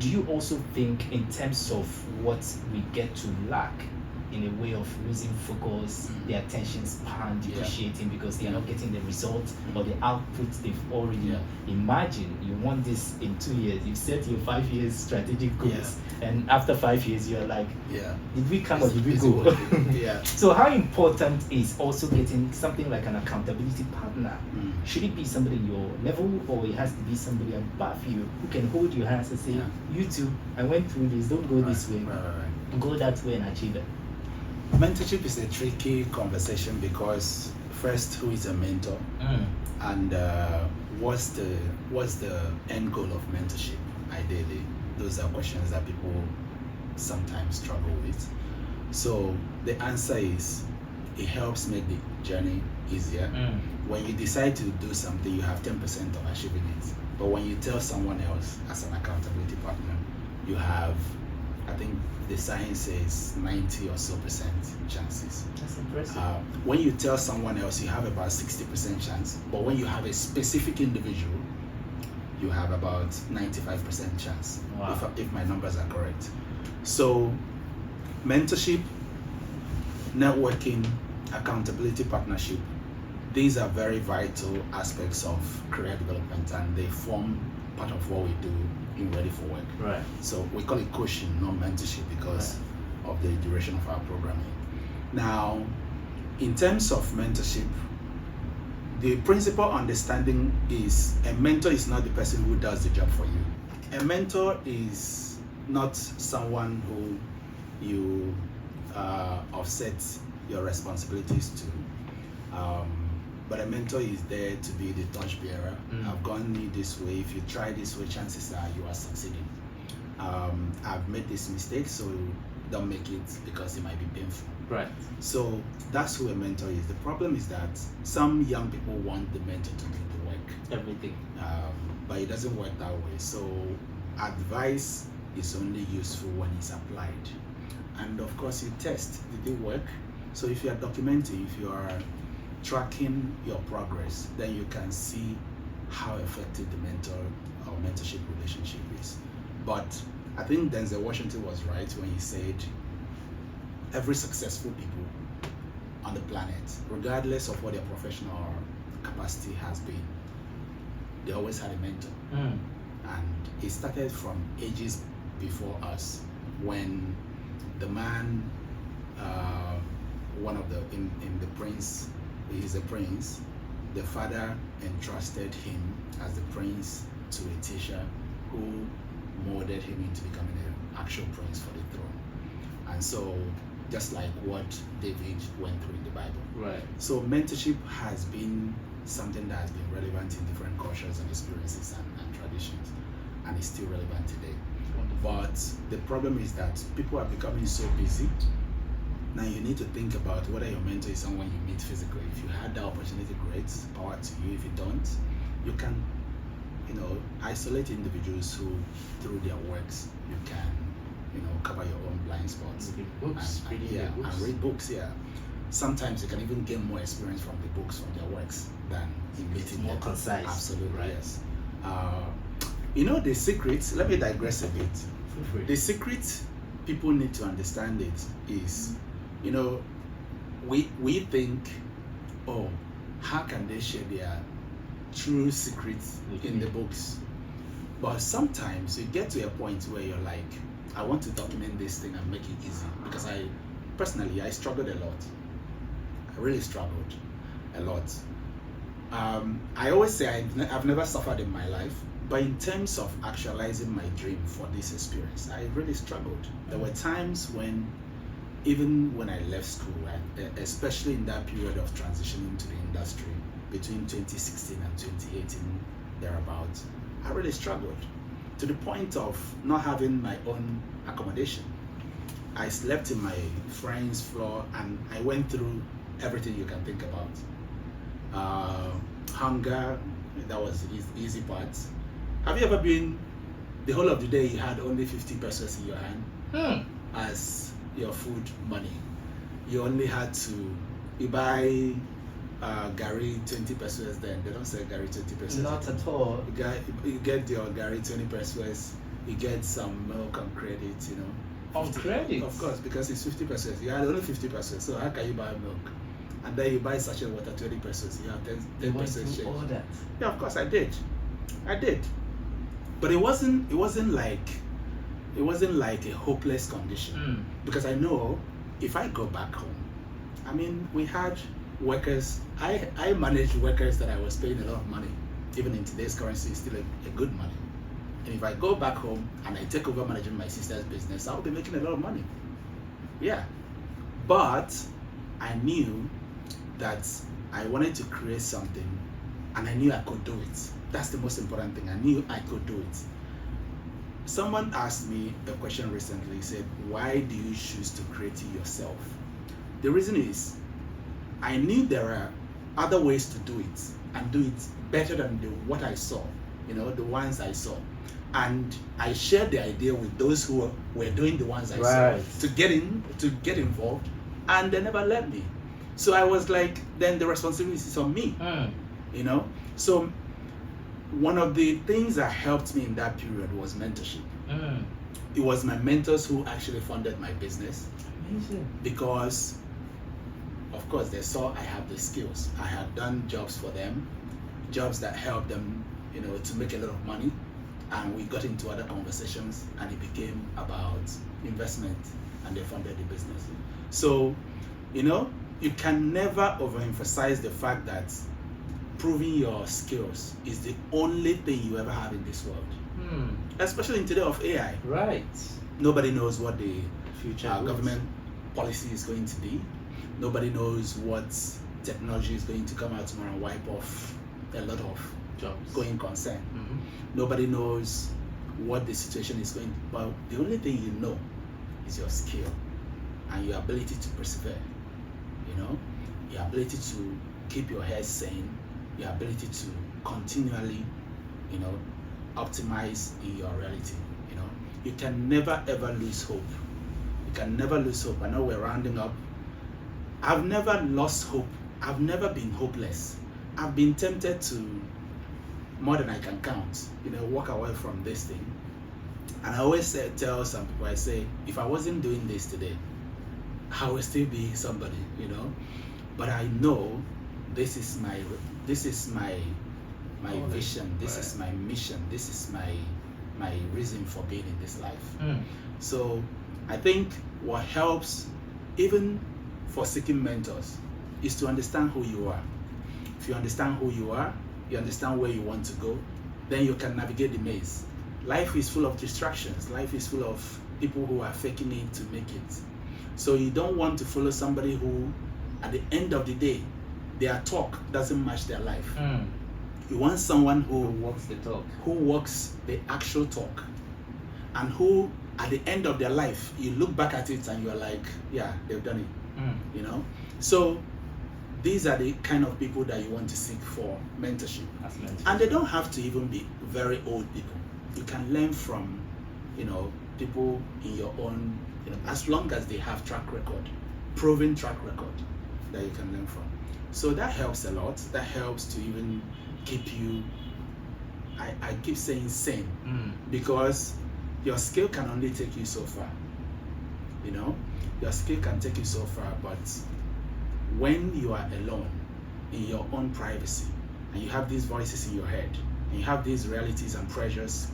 Do you also think in terms of what we get to lack in a way of losing focus, the attention span depreciating because they are not getting the results or the output they've already imagined? You want this in 2 years, you've set your 5 years strategic goals, and after 5 years you're like, did we come or did we go? So how important is also getting something like an accountability partner? Should it be somebody your level, or it has to be somebody above you who can hold your hands and say, you too, I went through this, don't go this way, go that way and achieve it? Mentorship is a tricky conversation because first, who is a mentor, and what's the end goal of mentorship? Ideally, those are questions that people sometimes struggle with. So the answer is, it helps make the journey easier. When you decide to do something, you have 10% of achieving it. But when you tell someone else as an accountability partner, you have, I think the science says 90 or so percent chances. That's impressive. When you tell someone else, you have about 60% chance. But when you have a specific individual, you have about 95% chance. If my numbers are correct. So mentorship, networking, accountability partnership, these are very vital aspects of career development, and they form part of what we do in Ready for Work. Right. So we call it coaching, not mentorship, because of the duration of our programming. Now, in terms of mentorship, the principal understanding is a mentor is not the person who does the job for you. A mentor is not someone who you offset your responsibilities to. But a mentor is there to be the torchbearer. I've gone this way. If you try this way, chances are you are succeeding. I've made this mistake, so don't make it because it might be painful. Right. So that's who a mentor is. The problem is that some young people want the mentor to do the work. Everything. But it doesn't work that way. So advice is only useful when it's applied. And of course, you test, did it work? So if you are documenting, if you are tracking your progress, then you can see how effective the mentor or mentorship relationship is. But I think Denzel Washington was right when he said every successful people on the planet, regardless of what their professional capacity has been, they always had a mentor. And it started from ages before us, when the man, one of the, in the prince, he's a prince, the father entrusted him as the prince to a teacher who molded him into becoming an actual prince for the throne. And so, just like what David went through in the Bible. Right. So mentorship has been something that has been relevant in different cultures and experiences and traditions, and is still relevant today. But the problem is that people are becoming so busy. Now you need to think about whether your mentor is someone you meet physically. If you had that opportunity, great, power to you. If you don't, you can, isolate individuals who, through their works, you can cover your own blind spots. Read books, And read books. Yeah. Sometimes you can even gain more experience from the books, from their works, than in meeting more them. concise. Absolutely, right. yes. The secret, let me digress a bit. Feel free. The secret people need to understand it is, we think, oh, how can they share their true secrets in the books? But sometimes you get to a point where you're like, I want to document this thing and make it easy, because I struggled a lot. I really struggled a lot. I always say I've never suffered in my life, but in terms of actualizing my dream for this experience, I really struggled. There were times when, even when I left school, especially in that period of transitioning to the industry between 2016 and 2018, thereabouts, I really struggled to the point of not having my own accommodation. I slept in my friend's floor, and I went through everything you can think about. Hunger, that was the easy part. Have you ever been, the whole of the day you had only 50 pesos in your hand as your food money? You only had to, you buy Gary 20 pesos then. They don't sell Gary 20 pesos. Not at all. You get your Gary 20 pesos, you get some milk on credit, On credit? Of course, because it's 50 pesos. You had only 50 pesos, so how can you buy milk? And then you buy sachet water 20 pesos, you have 10 pesos change. All that? Yeah, of course I did. But it wasn't like a hopeless condition. Because I know if I go back home, we had workers, I managed workers that I was paying a lot of money. Even in today's currency, it's still a good money. And if I go back home and I take over managing my sister's business, I'll be making a lot of money. Yeah. But I knew that I wanted to create something, and I knew I could do it. That's the most important thing. I knew I could do it. Someone asked me a question recently. He said, why do you choose to create it yourself? The reason is, I knew there are other ways to do it, and do it better than what I saw, the ones I saw. And I shared the idea with those who were doing the ones I saw to get involved, and they never let me. So I was like, then the responsibility is on me, So one of the things that helped me in that period was mentorship. It was my mentors who actually funded my business. Amazing. Because, of course, they saw I have the skills. I had done jobs for them, jobs that helped them, to make a lot of money. And we got into other conversations, and it became about investment, and they funded the business. So, you can never overemphasize the fact that proving your skills is the only thing you ever have in this world. Especially in today of AI. Right. Nobody knows what the future government policy is going to be. Nobody knows what technology is going to come out tomorrow and wipe off a lot of jobs, going concern. Nobody knows what the situation is going to be. But the only thing you know is your skill and your ability to persevere. Your ability to keep your head sane, your ability to continually, optimize in your reality. You can never ever lose hope. You can never lose hope. I know we're rounding up. I've never lost hope. I've never been hopeless. I've been tempted to, more than I can count, walk away from this thing. And I always tell some people, I say, if I wasn't doing this today, I would still be somebody, But I know this is my vision, this is my mission, this is my reason for being in this life. So I think what helps, even for seeking mentors, is to understand who you are. If you understand who you are, you understand where you want to go, then you can navigate the maze. Life is full of distractions. Life is full of people who are faking it to make it. So you don't want to follow somebody who, at the end of the day, their talk doesn't match their life. You want someone who walks the talk, who walks the actual talk, and who, at the end of their life, you look back at it and you're like, yeah, they've done it. So these are the kind of people that you want to seek for mentorship. And they don't have to even be very old people. You can learn from, people in your own, as long as they have track record, proven track record that you can learn from. So that helps a lot. That helps to even keep you, I keep saying sane, because your skill can only take you so far. Your skill can take you so far, but when you are alone in your own privacy, and you have these voices in your head, and you have these realities and pressures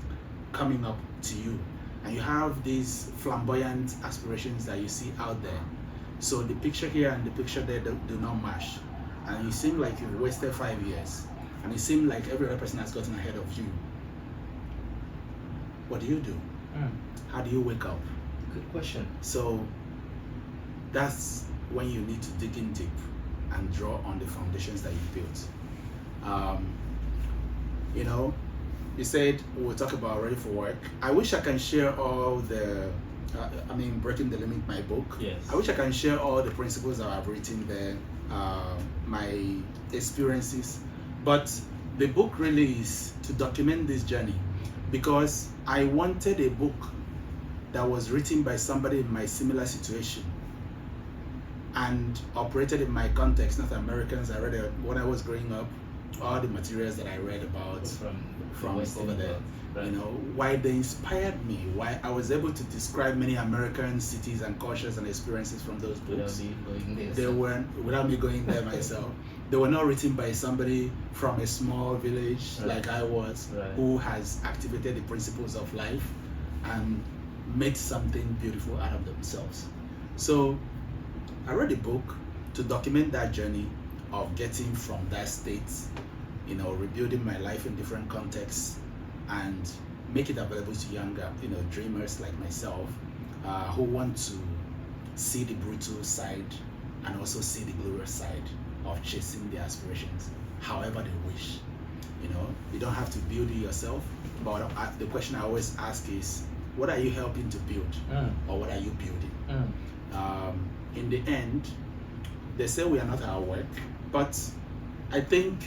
coming up to you, and you have these flamboyant aspirations that you see out there, so the picture here and the picture there do not match, and you seem like you've wasted 5 years, and it seems like every other person has gotten ahead of you. What do? How do you wake up? Good question. So that's when you need to dig in deep and draw on the foundations that you've built. You said we'll talk about Ready for Work. I wish I can share all the, Breaking the Limit, my book. Yes. I wish I can share all the principles that I've written there, my experiences. But the book really is to document this journey, because I wanted a book that was written by somebody in my similar situation and operated in my context, not Americans. I read it when I was growing up, all the materials that I read about from over there, right. Why they inspired me, why I was able to describe many American cities and cultures and experiences from those books. They weren't, without me going there myself. They were not written by somebody from a small village, right, like I was, right, who has activated the principles of life and made something beautiful out of themselves. So I read a book to document that journey of getting from that state, rebuilding my life in different contexts, and make it available to younger, dreamers like myself, who want to see the brutal side and also see the glorious side of chasing their aspirations, however they wish. You don't have to build it yourself, but the question I always ask is, what are you helping to build, or what are you building? In the end, they say we are not our work, but I think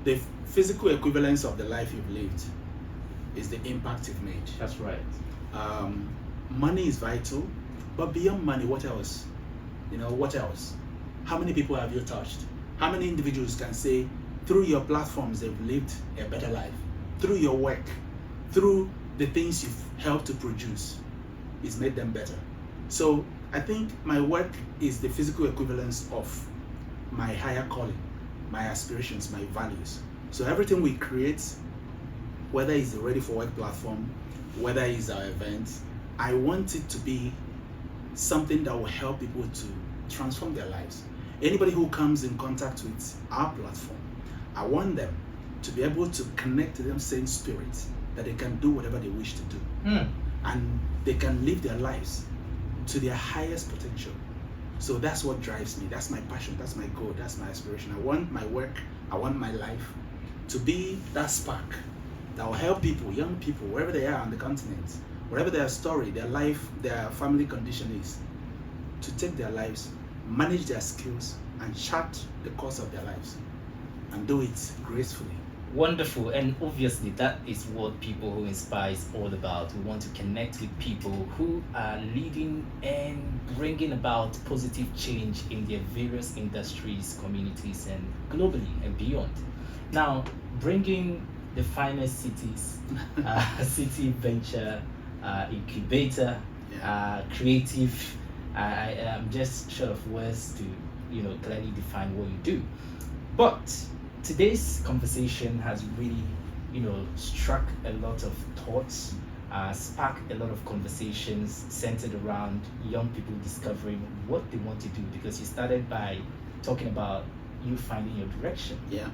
the physical equivalence of the life you've lived is the impact you've made. That's right. Money is vital, but beyond money, what else? What else? How many people have you touched? How many individuals can say through your platforms they've lived a better life? Through your work, through the things you've helped to produce, it's made them better. So I think my work is the physical equivalence of my higher calling, my aspirations, my values. So everything we create, whether it's the Ready for Work platform, whether it's our event, I want it to be something that will help people to transform their lives. Anybody who comes in contact with our platform, I want them to be able to connect to them same spirit, that they can do whatever they wish to do. And they can live their lives to their highest potential. So that's what drives me. That's my passion. That's my goal. That's my aspiration. I want my work, I want my life to be that spark that will help people, young people, wherever they are on the continent, wherever their story, their life, their family condition is, to take their lives, manage their skills, and chart the course of their lives, and do it gracefully. Wonderful. And obviously that is what People Who Inspire is all about. We want to connect with people who are leading and bringing about positive change in their various industries, communities, and globally and beyond. Now, bringing the finest cities, city venture, incubator, creative, I am just short of words to clearly define what you do. But today's conversation has really, struck a lot of thoughts, sparked a lot of conversations centered around young people discovering what they want to do, because you started by talking about you finding your direction. Yeah.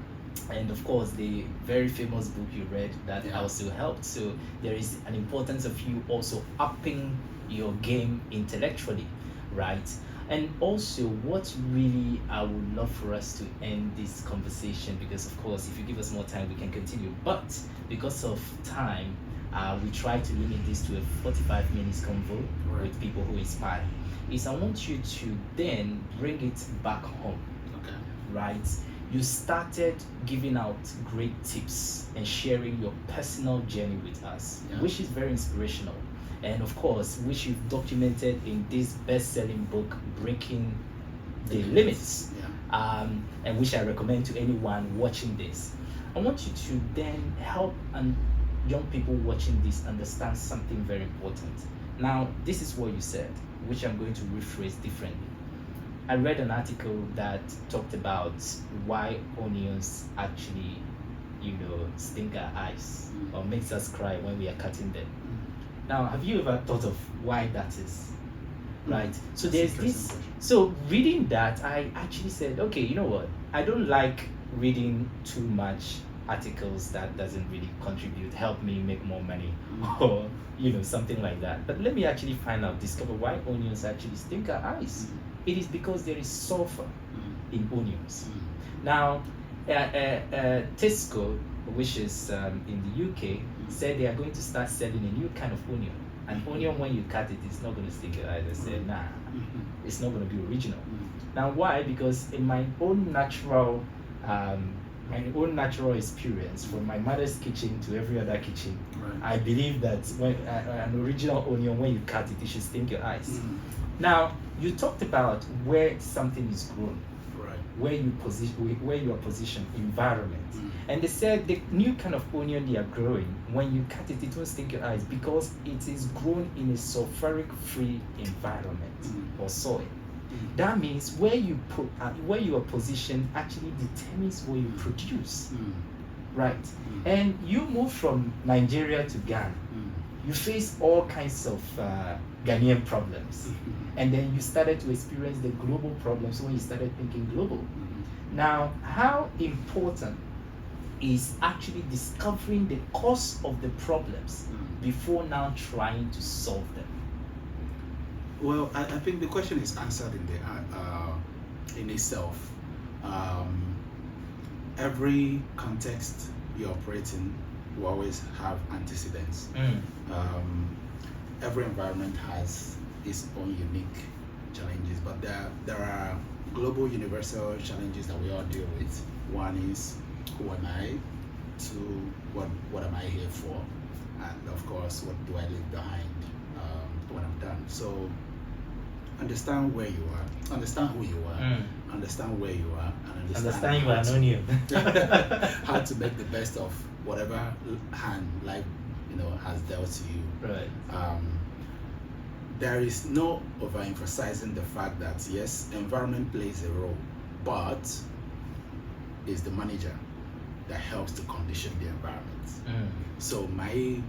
And of course, the very famous book you read that also helped. So there is an importance of you also upping your game intellectually, right? And also, what really I would love for us to end this conversation, because of course, if you give us more time, we can continue. But because of time, we try to limit this to a 45 minutes convo with People Who Inspire. Is I want you to then bring it back home. Okay. Right? You started giving out great tips and sharing your personal journey with us, which is very inspirational. and of course, which you've documented in this best-selling book, Breaking the Limits, and which I recommend to anyone watching this. I want you to then help young people watching this understand something very important. Now, this is what you said, which I'm going to rephrase differently. I read an article that talked about why onions actually, sting our eyes or makes us cry when we are cutting them. Now, have you ever thought of why that is? Right. So there's this. So reading that, I actually said, okay, you know what? I don't like reading too much articles that doesn't really contribute, help me make more money, or something like that. But let me actually discover why onions actually sting our eyes. It is because there is sulfur in onions. Now, Tesco, which is in the UK, said they are going to start selling a new kind of onion. An onion, when you cut it, it's not going to stick your eyes. I said, nah, it's not going to be original. Now, why? Because in my own natural experience, from my mother's kitchen to every other kitchen, I believe that when an original onion, when you cut it, it should sting your eyes. Now, you talked about where something is grown, where you are positioned, environment. And they said the new kind of onion they are growing, when you cut it, it won't sting your eyes because it is grown in a sulfuric-free environment or soil. That means where you are positioned actually determines what you produce, right? And you move from Nigeria to Ghana, you face all kinds of Ghanaian problems, and then you started to experience the global problems when you started thinking global. Now, how important is actually discovering the cause of the problems before now trying to solve them? Well, I think the question is answered in itself. Every context you operate in will always have antecedents. Every environment has its own unique challenges, but there are global universal challenges that we all deal with. One is, who am I? Two, what am I here for? And of course, what do I leave behind when I'm done? So understand where you are, understand who you are, understand where you are, and understand you are an onion. How to make the best of whatever hand life has dealt to you. Right. There is no overemphasizing the fact that yes, environment plays a role, but it's the manager that helps to condition the environment. So my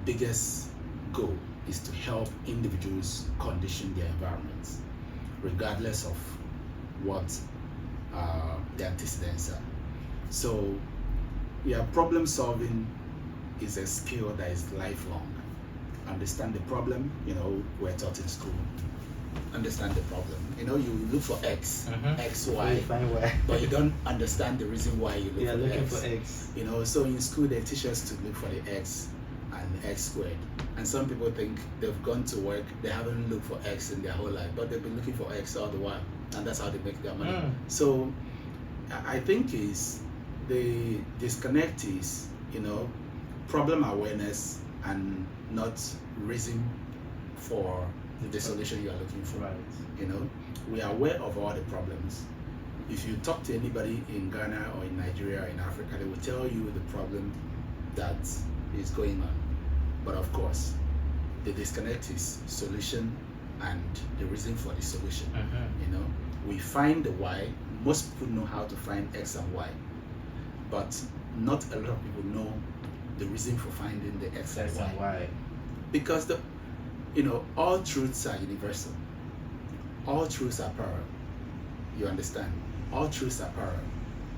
biggest goal is to help individuals condition their environments, regardless of what the antecedents are. So, problem solving is a skill that is lifelong. Understand the problem, we're taught in school. Understand the problem. You look for X, X, Y, but you don't understand the reason why you look for X. So in school they teach us to look for the X and X squared. And some people think they've gone to work, they haven't looked for X in their whole life, but they've been looking for X all the while, and that's how they make their money. So I think is the disconnect is, problem awareness and not reason for the solution you are looking for. Right. We are aware of all the problems. If you talk to anybody in Ghana or in Nigeria or in Africa, they will tell you the problem that is going on. But of course, the disconnect is solution and the reason for the solution. We find the why. Most people know how to find X and Y, but not a lot of people know the reason for finding the X and Y. Because all truths are universal. All truths are parallel. You understand? All truths are parallel.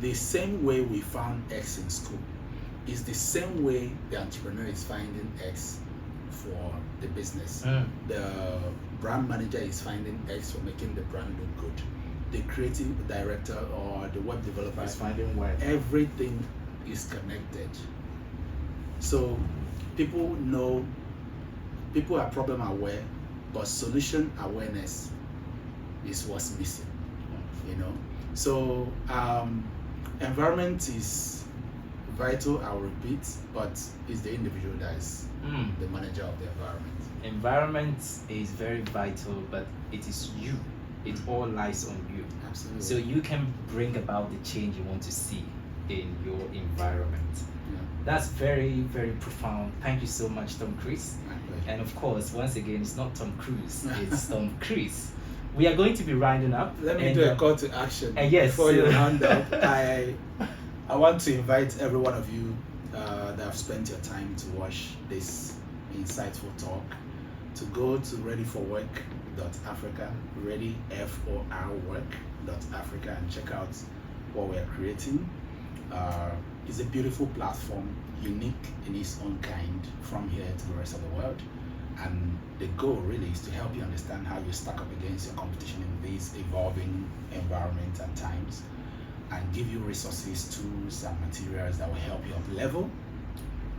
The same way we found X in school is the same way the entrepreneur is finding X for the business. The brand manager is finding X for making the brand look good. The creative director or the web developer is finding Y. Everything is connected. So people are problem aware, but solution awareness is what's missing. So environment is Vital, I'll repeat, but it's the individual that is the manager of the environment. Environment is very vital, but it is you. It all lies on you. Absolutely. So you can bring about the change you want to see in your environment. Yeah. That's very, very profound. Thank you so much, Tom Chris. My pleasure. And of course, once again, it's not Tom Cruise, it's Tom Chris. We are going to be rounding up. Let me do a call to action yes, before you round up. I want to invite every one of you that have spent your time to watch this insightful talk to go to readyforwork.africa, readyforwork.africa, and check out what we are creating. It's a beautiful platform, unique in its own kind from here to the rest of the world. And the goal really is to help you understand how you stack up against your competition in these evolving environments and times, and give you resources, tools, and materials that will help you up level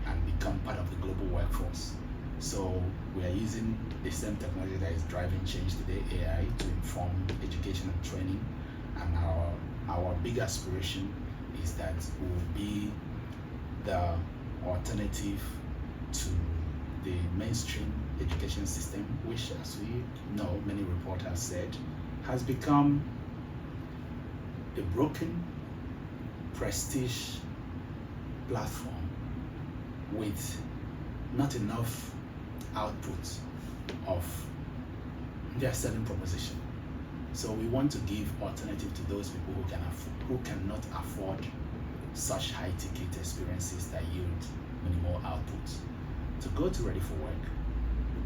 and become part of the global workforce. So we are using the same technology that is driving change today, AI, to inform education and training. And our big aspiration is that we will be the alternative to the mainstream education system, which, as we know, many reporters said, has become a broken prestige platform with not enough output of their selling proposition. So we want to give alternative to those people who cannot afford such high-ticket experiences that yield minimal output, to go to Ready for Work,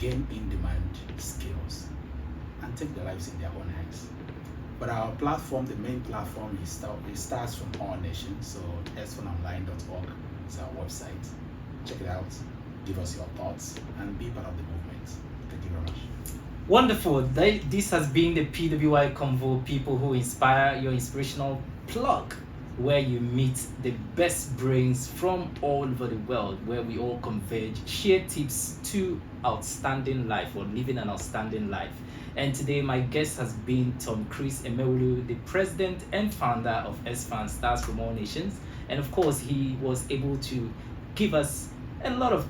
gain in-demand skills, and take their lives in their own hands. But our platform, the main platform, it starts from all nations. So s1online.org is our website. Check it out, give us your thoughts, and be part of the movement. Thank you very much. Wonderful. This has been the PWI Convo, People Who Inspire, your inspirational plug, where you meet the best brains from all over the world, where we all converge, share tips to outstanding life or living an outstanding life. And today my guest has been Tom Chris Emewulu, the president and founder of SFAN, Stars from All Nations. And of course, he was able to give us a lot of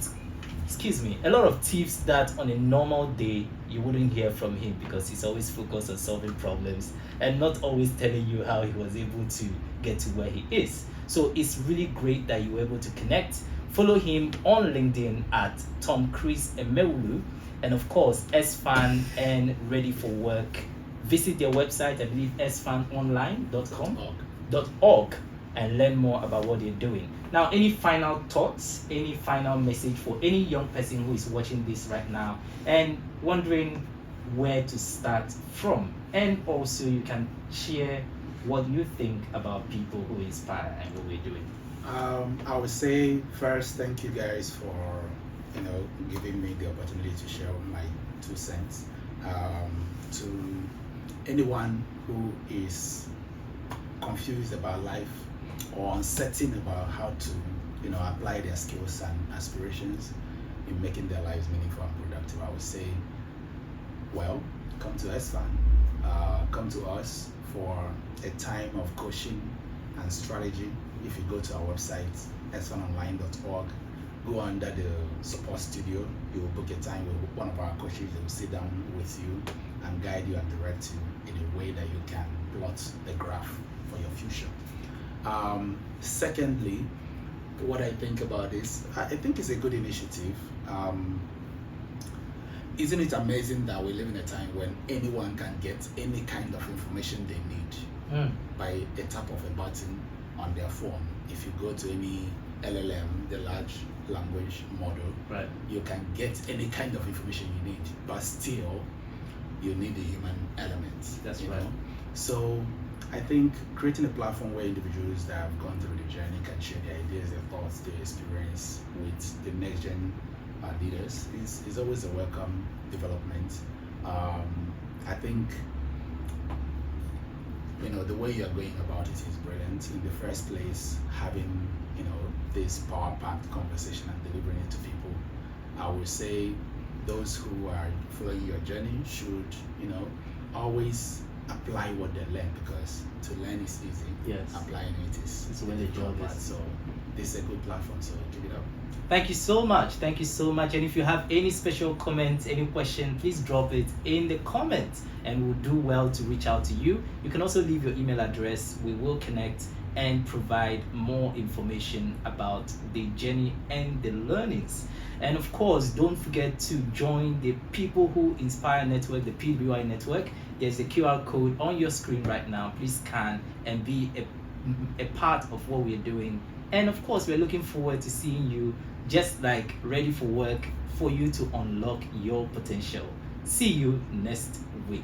tips that on a normal day you wouldn't hear from him, because he's always focused on solving problems and not always telling you how he was able to get to where he is. So it's really great that you were able to connect. Follow him on LinkedIn at Tom Chris Emewulu, and of course SFAN and Ready for Work. Visit their website, I believe sfanonline.com.org, and learn more about what they're doing. Now, any final thoughts, any final message for any young person who is watching this right now and wondering where to start from? And also you can share what you think about People Who Inspire and what we're doing. I would say first, thank you guys for giving me the opportunity to share my 2 cents. To anyone who is confused about life or uncertain about how to apply their skills and aspirations in making their lives meaningful and productive, I would say, well, come to SFAN. Come to us for a time of coaching and strategy. If you go to our website, sfanonline.org, go under the support studio, you will book a time with one of our coaches. They will sit down with you and guide you and direct you in a way that you can plot the graph for your future. Secondly, what I think about this, I think it's a good initiative. Isn't it amazing that we live in a time when anyone can get any kind of information they need by a tap of a button on their phone? If you go to any LLM, the large language model, right, you can get any kind of information you need, but still you need the human element. That's right. So I think creating a platform where individuals that have gone through the journey can share their ideas, their thoughts, their experience with the next gen leaders is always a welcome development. I think the way you're going about it is brilliant. In the first place, having this power-packed conversation and delivering it to people, I would say those who are following your journey should always apply what they learn, because to learn is easy. Yes. Applying it is It's where the job part. is. So this is a good platform. So check it out. Thank you so much. Thank you so much. And if you have any special comments, any question, please drop it in the comments and we'll do well to reach out to you. You can also leave your email address. We will connect and provide more information about the journey and the learnings. And of course, don't forget to join the People Who Inspire Network, the PWI network. There's a QR code on your screen right now. Please scan and be a part of what we're doing. And of course, we're looking forward to seeing you just like ready for work for you to unlock your potential. See you next week.